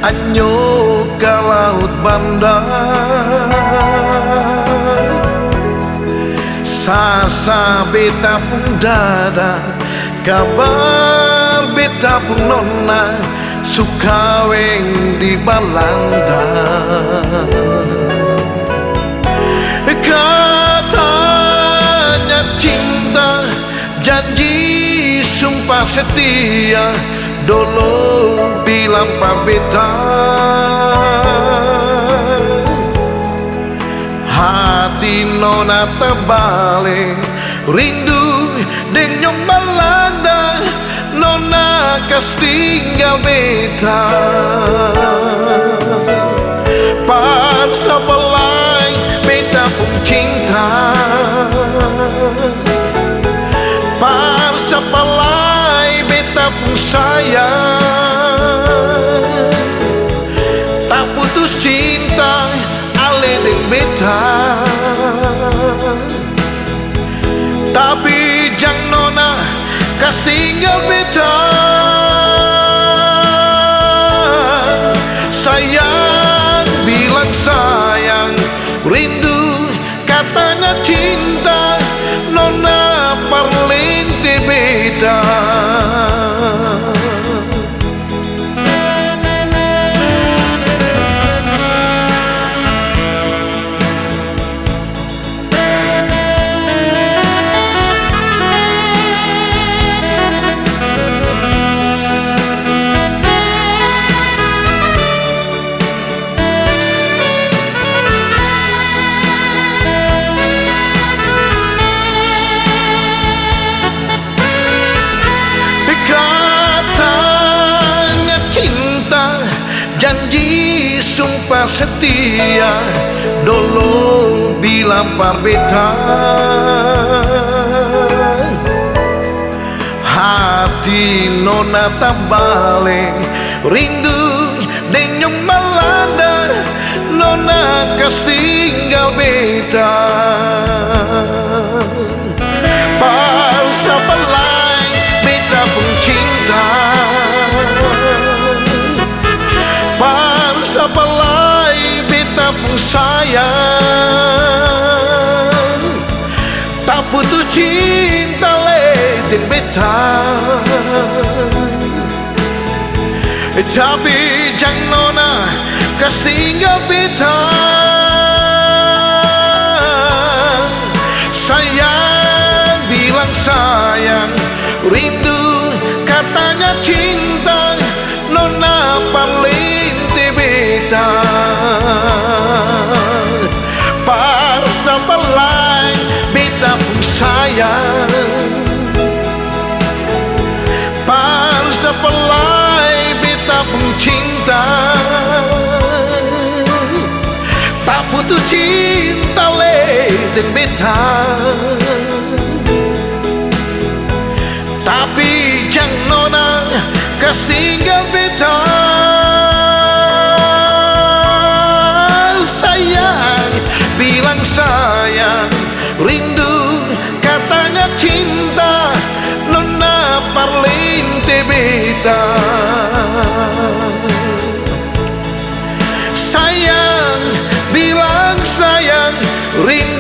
Anyo ke laut bandar, sasa beta pun dada, kabar beta pun nona, sukaweng di Balanda. Katanya cinta, janji sumpah setia, dulu bilang pak beta. Hati nona terbalik, rindu denyong Balanda, nona kas tinggal beta. Pas sebelai beta pun cinta, pas sebelai beta pun sayang. Tak putus cinta ale deng beta, tapi jang nona kas tinggal beta. Sayang bilang sayang, rindu katanya cinta, nona parlente beta. Janji sumpah setia, dulu bilang par beta. Hati nona tak balik, rindu denyong Balanda, nona kas tinggal beta. Par sebelai beta pun cinta, sepelai beta pun sayang. Tak putus cinta le deng beta, tapi jang nona kas tinggal beta. Sayang bilang sayang, rindu katanya cinta, nona paling beta. Par sebelai beta pun sayang, par sebelai beta pun cinta. Tak putus cinta le deng beta, tapi jang nona kas tinggal beta. Bilang sayang, rindu katanya cinta, nona parlente beta. Sayang bilang sayang, rindu